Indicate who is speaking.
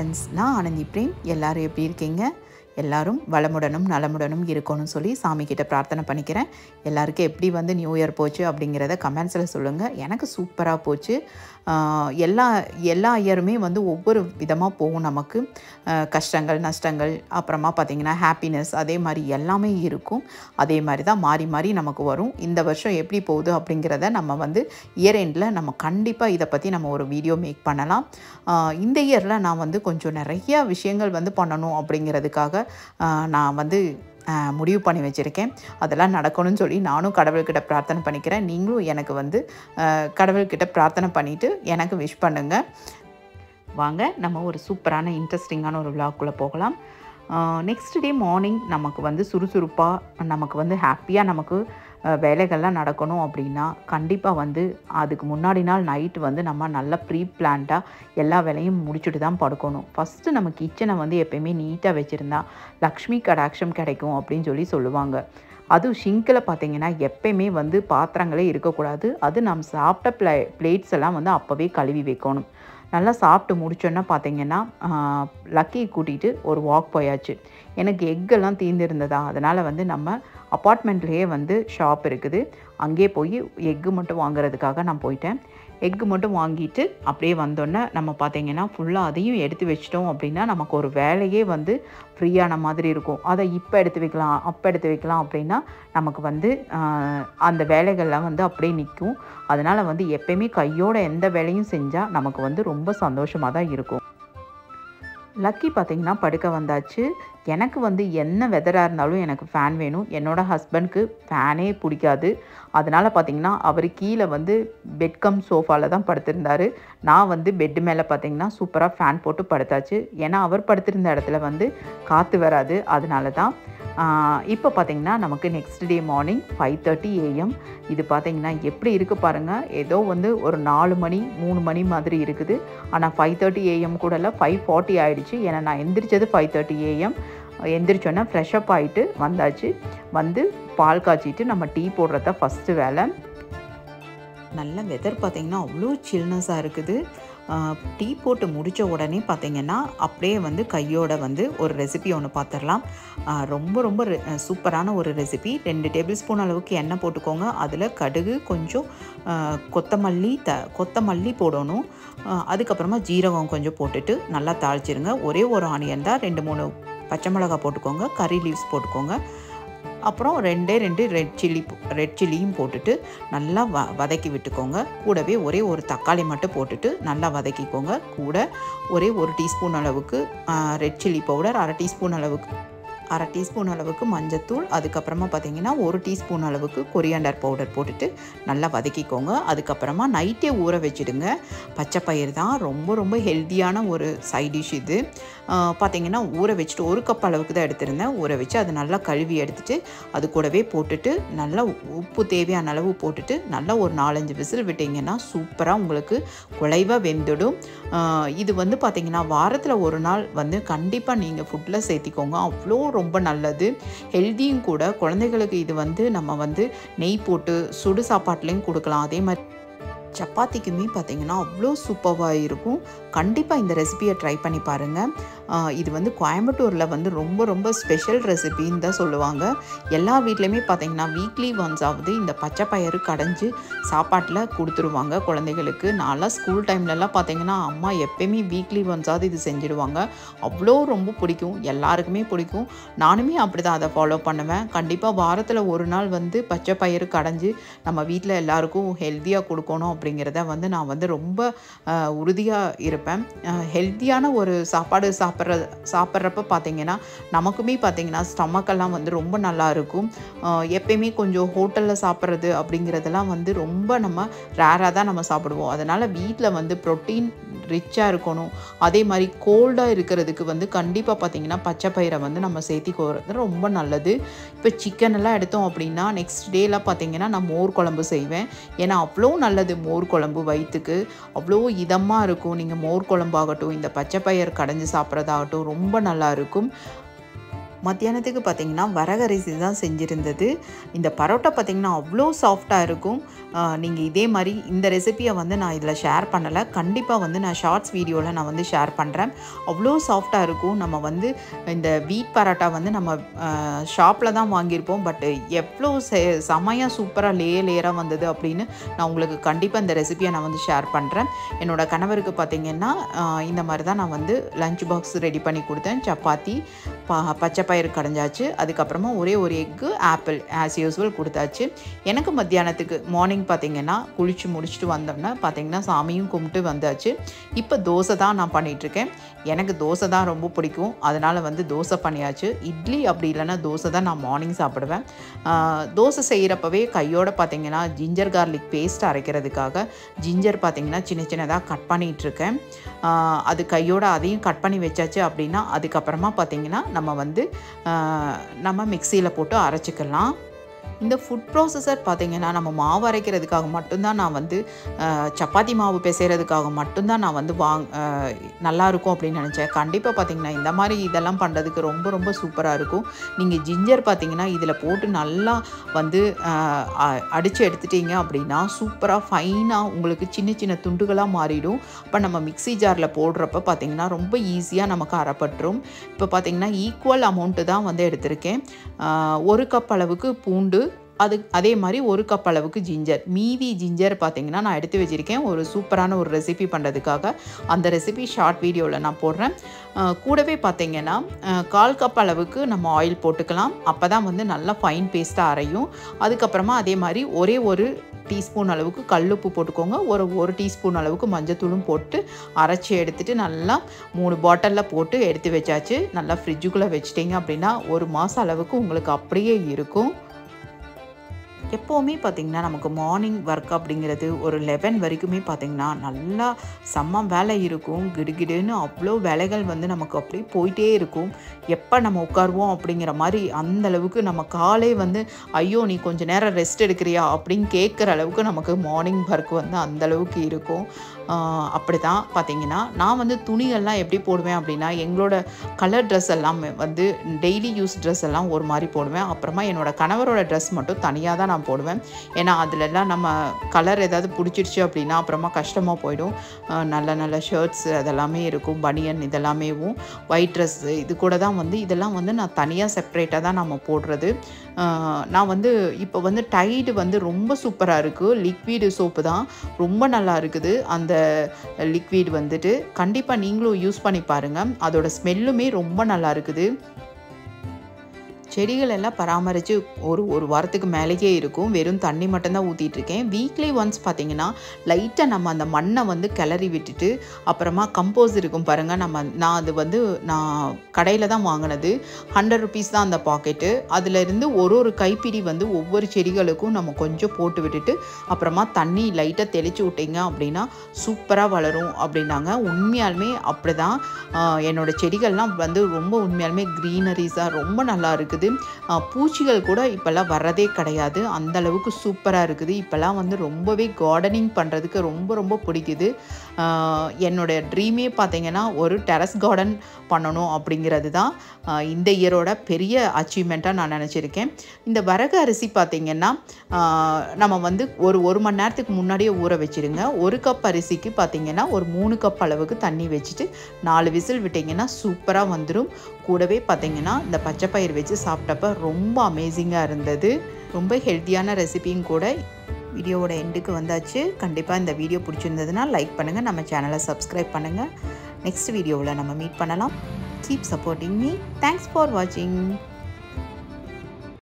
Speaker 1: Friends, நான் Anandhi frame. எல்லாரும் எப்படி இருக்கீங்க? எல்லாரும் வளமுடனும் நலமுடனும் இருக்கணும்னு சொல்லி சாமிக்கிட்ட பிரார்த்தனை பண்ணிக்கிறேன். எல்லாருக்கும் எப்படி நியூ இயர் போச்சு அப்படிங்கிறத கமெண்ட்ஸில் சொல்லுங்கள். எனக்கு சூப்பராக போச்சு. எல்லா இயருமே ஒவ்வொரு விதமாக போகும். நமக்கு கஷ்டங்கள், நஷ்டங்கள், அப்புறமா பார்த்திங்கன்னா ஹாப்பினஸ், அதே மாதிரி எல்லாமே இருக்கும். அதே மாதிரி தான் மாறி மாறி நமக்கு வரும். இந்த வருஷம் எப்படி போகுது அப்படிங்கிறத நம்ம இயர் எண்டில் நம்ம கண்டிப்பாக இதை பற்றி நம்ம ஒரு வீடியோ மேக் பண்ணலாம். இந்த இயரில் நான் கொஞ்சம் நிறைய விஷயங்கள் பண்ணணும் அப்படிங்கிறதுக்காக நான் முடிவு பண்ணி வச்சுருக்கேன். அதெல்லாம் நடக்கணும்னு சொல்லி நானும் கடவுள்கிட்ட பிரார்த்தனை பண்ணிக்கிறேன். நீங்களும் எனக்கு கடவுள்கிட்ட பிரார்த்தனை பண்ணிவிட்டு எனக்கு விஷ் பண்ணுங்கள். வாங்க நம்ம ஒரு சூப்பரான இன்ட்ரெஸ்டிங்கான ஒரு விளாக்குள்ளே போகலாம். நெக்ஸ்ட் டே மார்னிங் நமக்கு சுறுசுறுப்பாக நமக்கு ஹாப்பியாக நமக்கு வேலைகள்லாம் நடக்கணும் அப்படின்னா கண்டிப்பாக அதுக்கு முன்னாடி நாள் நைட்டு நம்ம நல்லா ப்ரீ பிளான்டாக எல்லா வேலையும் முடிச்சுட்டு தான் படுக்கணும். ஃபஸ்ட்டு நம்ம கிச்சனை எப்போயுமே நீட்டாக வச்சுருந்தா லக்ஷ்மி கடாட்சம் கிடைக்கும் அப்படின்னு சொல்லி சொல்லுவாங்க. அதுவும் ஷிங்கில் பார்த்திங்கன்னா எப்பயுமே பாத்திரங்களே இருக்கக்கூடாது. அது நம்ம சாப்பிட்ட பிளேட்ஸ் எல்லாம் அப்போவே கழுவி வைக்கணும். நல்லா சாப்பிட்டு முடிச்சோன்னா பார்த்திங்கன்னா லக்கி கூட்டிகிட்டு ஒரு வாக் போயாச்சு. எனக்கு எக்கெல்லாம் தீர்ந்துருந்ததா, அதனால் நம்ம அப்பார்ட்மெண்ட்லேயே ஷாப் இருக்குது. அங்கே போய் எக்கு மட்டும் வாங்குறதுக்காக நான் போயிட்டேன். எக்கு மட்டும் வாங்கிட்டு அப்படியே வந்தோன்னே நம்ம பார்த்திங்கன்னா ஃபுல்லாக அதையும் எடுத்து வச்சிட்டோம் அப்படின்னா நமக்கு ஒரு வேலையே ஃப்ரீயான மாதிரி இருக்கும். அதை இப்போ எடுத்து வைக்கலாம், அப்போ எடுத்து வைக்கலாம் அப்படின்னா நமக்கு அந்த வேலைகள்லாம் அப்படியே நிற்கும். அதனால் எப்பயுமே கையோட எந்த வேலையும் செஞ்சால் நமக்கு ரொம்ப சந்தோஷமாக தான் இருக்கும். லக்கி பார்த்திங்கன்னா படுக்க வந்தாச்சு. எனக்கு என்ன வெதராக இருந்தாலும் எனக்கு ஃபேன் வேணும். என்னோடய ஹஸ்பண்ட்க்கு ஃபேனே பிடிக்காது. அதனால் பார்த்திங்கன்னா அவர் கீழே பெட் கம் சோஃபாவில் தான் படுத்திருந்தார். நான் பெட்டு மேலே பார்த்திங்கன்னா சூப்பராக ஃபேன் போட்டு படுத்தாச்சு. ஏன்னா அவர் படுத்திருந்த இடத்துல காற்று வராது. அதனால தான். இப்போ பார்த்திங்கன்னா நமக்கு நெக்ஸ்ட் டே மார்னிங் 5:30 AM. இது பார்த்திங்கன்னா எப்படி இருக்குது பாருங்கள். ஏதோ ஒரு 4 மணி 3 மணி மாதிரி இருக்குது. ஆனால் 5:30 AM கூட இல்லை, 5:40 ஆகிடுச்சு. ஏன்னா நான் எந்திரிச்சது 5:30 AM. எந்திரிச்சோன்னே ஃப்ரெஷ்அப் ஆகிட்டு வந்தாச்சு. பால் காய்ச்சிட்டு நம்ம டீ போடுறத ஃபஸ்ட்டு வேலை. நல்ல வெதர் பார்த்திங்கன்னா அவ்வளோ சில்னஸாக இருக்குது. டீ போட்டு முடித்த உடனே பார்த்திங்கன்னா அப்படியே கையோட ஒரு ரெசிபி ஒன்று பார்த்துடலாம். ரொம்ப சூப்பரான ஒரு ரெசிபி. 2 டேபிள் ஸ்பூன் அளவுக்கு எண்ணெய் போட்டுக்கோங்க. அதில் கடுகு, கொஞ்சம் கொத்தமல்லி போடணும். அதுக்கப்புறமா ஜீரகம் கொஞ்சம் போட்டுட்டு நல்லா தாளிச்சிருங்க. ஒரே ஒரு ஆனியன் தான், 2-3 பச்சை மிளகா போட்டுக்கோங்க, கறி லீவ்ஸ் போட்டுக்கோங்க. அப்புறம் 2 ரெட் சில்லியும் போட்டுட்டு நல்லா வதக்கி விட்டுக்கோங்க. கூடவே ஒரே ஒரு தக்காளி மட்டும் போட்டுட்டு நல்லா வதக்கிக்கோங்க. கூட ஒரே 1 டீஸ்பூன் அளவுக்கு ரெட் சில்லி பவுடர், அரை டீஸ்பூன் அளவுக்கு மஞ்சத்தூள், அதுக்கப்புறமா பார்த்திங்கன்னா 1 டீஸ்பூன் அளவுக்கு கொரியாண்டர் பவுடர் போட்டுட்டு நல்லா வதக்கிக்கோங்க. அதுக்கப்புறமா நைட்டே ஊற வச்சுடுங்க. பச்சைப்பயிறு தான் ரொம்ப ஹெல்த்தியான ஒரு சைட் டிஷ் இது. பார்த்திங்கன்னா ஊற வச்சுட்டு 1 கப் அளவுக்கு தான் எடுத்திருந்தேன். ஊற வச்சு அதை நல்லா கழுவி எடுத்துட்டு அது கூடவே போட்டுட்டு நல்லா உப்பு தேவையான அளவு போட்டுட்டு நல்லா ஒரு 4-5 விசில் விட்டிங்கன்னா சூப்பராக உங்களுக்கு குழைவாக வெந்துடும். இது பார்த்திங்கன்னா வாரத்தில் ஒரு நாள் கண்டிப்பாக நீங்கள் ஃபுட்டில் சேர்த்திக்கோங்க. அவ்வளோ ரொம்ப நல்லது, ஹெல்த்தியும் கூட. குழந்தைகளுக்கு இது நம்ம நெய் போட்டு சுடு சாப்பாட்லேயும் கொடுக்கலாம். அதே மாதிரி சப்பாத்திக்குமே பார்த்திங்கன்னா அவ்வளோ சூப்பராக இருக்கும். கண்டிப்பாக இந்த ரெசிபியை ட்ரை பண்ணி பாருங்கள். இது கோயம்புத்தூரில் ரொம்ப ஸ்பெஷல் ரெசிபின்னு தான் சொல்லுவாங்க. எல்லா வீட்லேயுமே பார்த்திங்கன்னா வீக்லி ஒன்ஸ் ஆகுது இந்த பச்சை பயிறு கடைஞ்சி சாப்பாட்டில் கொடுத்துருவாங்க குழந்தைகளுக்கு. நான்லாம் ஸ்கூல் டைம்லலாம் பார்த்திங்கன்னா அம்மா எப்போயுமே வீக்லி ஒன்ஸாவது இது செஞ்சுடுவாங்க. அவ்வளோ ரொம்ப பிடிக்கும், எல்லாருக்குமே பிடிக்கும். நானுமே அப்படி தான் அதை ஃபாலோ பண்ணுவேன். கண்டிப்பாக வாரத்தில் ஒரு நாள் பச்சை பயிறு கடைஞ்சி நம்ம வீட்டில் எல்லாருக்கும் ஹெல்த்தியாக கொடுக்கணும் அப்படிங்கிறத நான் ரொம்ப உறுதியாக இருப்பேன். ஹெல்த்தியான ஒரு சாப்பாடு சாப்பிட்றப்ப பார்த்திங்கன்னா நமக்குமே பார்த்திங்கன்னா ஸ்டமக்கெல்லாம் ரொம்ப நல்லா இருக்கும். எப்பயுமே கொஞ்சம் ஹோட்டலில் சாப்பிட்றது அப்படிங்கிறதெல்லாம் ரொம்ப நம்ம ரேராக தான் நம்ம சாப்பிடுவோம். அதனால் வீட்டில் ப்ரோட்டீன் ரிச்சாக இருக்கணும். அதே மாதிரி கோல்டாக இருக்கிறதுக்கு கண்டிப்பாக பார்த்திங்கன்னா பச்சை பயிரை நம்ம சேர்த்திக்கிறது ரொம்ப நல்லது. இப்போ சிக்கன் எல்லாம் எடுத்தோம் அப்படின்னா நெக்ஸ்ட் டேலாம் பார்த்திங்கன்னா நான் மோர் குழம்பு செய்வேன். ஏன்னா அவ்வளோ நல்லது மோர் குழம்பு, வயிற்றுக்கு அவ்வளோ இதமாக இருக்கும். நீங்கள் மோர் குழம்பாகட்டும், இந்த பச்சை பயிர் கடைஞ்சி சாப்பிட்றதாகட்டும் ரொம்ப நல்லா இருக்கும். மத்தியானத்துக்கு பார்த்திங்கன்னா வரகரிசி தான் செஞ்சுருந்தது. இந்த பரோட்டா பார்த்திங்கன்னா அவ்வளோ சாஃப்டாக இருக்கும். நீங்கள் இதே மாதிரி இந்த ரெசிப்பியை வந்து நான் இதில் ஷேர் பண்ணலை, கண்டிப்பாக வந்து நான் ஷார்ட்ஸ் வீடியோவில் நான் வந்து ஷேர் பண்ணுறேன். அவ்வளோ சாஃப்டாக இருக்கும். நம்ம வந்து இந்த வீட் பரோட்டா வந்து நம்ம ஷாப்பில் தான் வாங்கியிருப்போம். பட் எவ்வளோ செமையாக சூப்பராக லேயராக வந்தது அப்படின்னு நான் உங்களுக்கு கண்டிப்பாக இந்த ரெசிப்பியை நான் வந்து ஷேர் பண்ணுறேன். என்னோடய கணவருக்கு பார்த்திங்கன்னா இந்த மாதிரி தான் நான் வந்து லஞ்ச் பாக்ஸ் ரெடி பண்ணி கொடுத்தேன். சப்பாத்தி, பச்சை பயிறு கடைஞ்சாச்சு. அதுக்கப்புறமா ஒரே ஒரு எக்கு, ஆப்பிள் ஆஸ் யூஸ்வல் கொடுத்தாச்சு. எனக்கு மத்தியானத்துக்கு மார்னிங் பார்த்திங்கன்னா குளித்து முடிச்சுட்டு வந்தோம்னா பார்த்திங்கன்னா சாமியும் கும்பிட்டு வந்தாச்சு. இப்போ தோசை தான் நான் பண்ணிகிட்ருக்கேன். எனக்கு தோசை தான் ரொம்ப பிடிக்கும், அதனால் வந்து தோசை பண்ணியாச்சு. இட்லி அப்படி இல்லைன்னா தோசை தான் நான் மார்னிங் சாப்பிடுவேன். தோசை செய்கிறப்பவே கையோடு பார்த்திங்கன்னா ஜிஞ்சர் கார்லிக் பேஸ்ட் அரைக்கிறதுக்காக ஜிஞ்சர் பார்த்திங்கன்னா சின்ன சின்னதாக கட் பண்ணிகிட்ருக்கேன். அது கையோடு அதையும் கட் பண்ணி வச்சாச்சு அப்படின்னா அதுக்கப்புறமா பார்த்திங்கன்னா நம்ம மிக்சியில் போட்டு அரைச்சிக்கலாம். இந்த ஃபுட் ப்ராசஸர் பார்த்திங்கன்னா நம்ம மாவு அரைக்கிறதுக்காக மட்டும்தான் நான் வந்து சப்பாத்தி மாவு பிசைகிறதுக்காக மட்டும்தான் நான் வந்து நல்லாயிருக்கும் அப்படின்னு நினச்சேன். கண்டிப்பாக பார்த்திங்கன்னா இந்த மாதிரி இதெல்லாம் பண்ணுறதுக்கு ரொம்ப ரொம்ப சூப்பராக இருக்கும். நீங்கள் ஜிஞ்சர் பார்த்திங்கன்னா இதில் போட்டு நல்லா வந்து அடித்து எடுத்துட்டீங்க அப்படின்னா சூப்பராக ஃபைனாக உங்களுக்கு சின்ன சின்ன துண்டுகளாக மாறிடும். இப்போ நம்ம மிக்ஸி ஜாரில் போடுறப்ப பார்த்திங்கன்னா ரொம்ப ஈஸியாக நமக்கு அரைப்பட்டுரும். இப்போ பார்த்திங்கன்னா ஈக்குவல் அமௌண்ட்டு தான் வந்து எடுத்திருக்கேன். 1 கப் அளவுக்கு பூண்டு, அதே மாதிரி 1 கப் அளவுக்கு ஜிஞ்சர். மீதி ஜிஞ்சர் பார்த்திங்கன்னா நான் எடுத்து வச்சுருக்கேன் ஒரு சூப்பரான ஒரு ரெசிபி பண்ணுறதுக்காக. அந்த ரெசிபி ஷார்ட் வீடியோவில் நான் போடுறேன். கூடவே பார்த்திங்கன்னா 1/4 கப் அளவுக்கு நம்ம ஆயில் போட்டுக்கலாம். அப்போ தான் வந்து நல்லா ஃபைன் பேஸ்ட்டாக அரையும். அதுக்கப்புறமா அதே மாதிரி ஒரே ஒரு டீஸ்பூன் அளவுக்கு கல்லுப்பு போட்டுக்கோங்க. ஒரு டீஸ்பூன் அளவுக்கு மஞ்சத்தூளும் போட்டு அரைச்சி எடுத்துகிட்டு நல்லா 3 பாட்டிலில் போட்டு எடுத்து வச்சாச்சு. நல்லா ஃப்ரிட்ஜுக்குள்ளே வச்சிட்டிங்க அப்படின்னா 1 மாதம் அளவுக்கு உங்களுக்கு அப்படியே இருக்கும். எப்போவுமே பார்த்திங்கன்னா நமக்கு மார்னிங் ஒர்க் அப்படிங்கிறது ஒரு 11 வரைக்குமே பார்த்திங்கன்னா நல்லா செம்ம வேலை இருக்கும். கிடுகிடுன்னு அவ்வளோ வேலைகள் வந்து நமக்கு அப்படியே போயிட்டே இருக்கும். எப்போ நம்ம உட்காருவோம் அப்படிங்கிற மாதிரி அந்தளவுக்கு நம்ம காலே வந்து ஐயோ நீ கொஞ்சம் நேரம் ரெஸ்ட் எடுக்கிறியா அப்படின்னு கேட்குற அளவுக்கு நமக்கு மார்னிங் ஒர்க் வந்து அந்தளவுக்கு இருக்கும். அப்படி தான் பார்த்திங்கன்னா நான் வந்து துணிகள்லாம் எப்படி போடுவேன் அப்படின்னா எங்களோட கலர் ட்ரெஸ் எல்லாம் வந்து டெய்லி யூஸ் ட்ரெஸ் எல்லாம் ஒரு மாதிரி போடுவேன். அப்புறமா என்னோடய கணவரோட ட்ரெஸ் மட்டும் தனியாக தான் நான் போடுவேன். ஏன்னா அதிலெல்லாம் நம்ம கலர் ஏதாவது பிடிச்சிருச்சு அப்படின்னா அப்புறமா கஷ்டமாக போயிடும். நல்ல நல்ல ஷர்ட்ஸ் அதெல்லாமே இருக்கும், பனியன் இதெல்லாமேவும், ஒயிட் ட்ரெஸ் இது கூட தான் வந்து இதெல்லாம் வந்து நான் தனியாக செப்ரேட்டாக தான் நம்ம போடுறது. நான் வந்து இப்போ வந்து டைடு வந்து ரொம்ப சூப்பராக இருக்குது. லிக்விடு சோப்பு தான் ரொம்ப நல்லா இருக்குது. அந்த லிக்விட் வந்துட்டு கண்டிப்பாக நீங்களும் யூஸ் பண்ணி பாருங்கள். அதோட ஸ்மெல்லுமே ரொம்ப நல்லா இருக்குது. செடிகள் எல்லாம் பராமரித்து ஒரு வாரத்துக்கு மேலேயே இருக்கும். வெறும் தண்ணி மட்டும்தான் ஊற்றிட்டுருக்கேன். வீக்லி ஒன்ஸ் பார்த்திங்கன்னா லைட்டாக நம்ம அந்த மண்ணை வந்து கிளறி விட்டுட்டு அப்புறமா கம்போஸ் இருக்கும் பாருங்கள். நான் அது வந்து நான் கடையில் தான் வாங்கினது. 100 ருபீஸ் தான் அந்த பாக்கெட்டு. அதிலிருந்து ஒரு கைப்பிடி வந்து ஒவ்வொரு செடிகளுக்கும் நம்ம கொஞ்சம் போட்டு விட்டுட்டு அப்புறமா தண்ணி லைட்டாக தெளித்து விட்டிங்க அப்படின்னா சூப்பராக வளரும் அப்படின்னாங்க. உண்மையாலுமே அப்படி தான். என்னோடய செடிகள்லாம் வந்து ரொம்ப உண்மையாலுமே க்ரீனரிஸாக ரொம்ப நல்லா இருக்குது. பூச்சிகள் கூட இப்போல்லாம் வர்றதே கிடையாது. அந்தளவுக்கு சூப்பராக இருக்குது. இப்போல்லாம் வந்து ரொம்பவே கார்டனிங் பண்ணுறதுக்கு ரொம்ப ரொம்ப பிடிக்குது. என்னோடய ட்ரீமே பார்த்திங்கன்னா ஒரு டெரஸ் கார்டன் பண்ணணும் அப்படிங்கிறது தான் இந்த இயரோட பெரிய அச்சீவ்மெண்ட்டாக நான் நினச்சிருக்கேன். இந்த வரகு அரிசி பார்த்திங்கன்னா நம்ம வந்து ஒரு மணி நேரத்துக்கு முன்னாடியே ஊற வச்சுருங்க. 1 கப் அரிசிக்கு பார்த்திங்கன்னா ஒரு 3 கப் அளவுக்கு தண்ணி வச்சுட்டு 4 விசில் விட்டிங்கன்னா சூப்பராக வந்துடும். கூடவே பார்த்திங்கன்னா இந்த பச்சை பயிர் வச்சு சாப்பிட்டப்ப ரொம்ப அமேசிங்காக இருந்தது. ரொம்ப ஹெல்த்தியான ரெசிபியும் கூட. வீடியோவோட எண்டுக்கு வந்தாச்சு. கண்டிப்பாக இந்த வீடியோ பிடிச்சிருந்ததுன்னா லைக் பண்ணுங்கள், நம்ம சேனலை சப்ஸ்கிரைப் பண்ணுங்கள். நெக்ஸ்ட் வீடியோவில் நம்ம மீட் பண்ணலாம். Keep supporting me. Thanks for வாட்சிங்.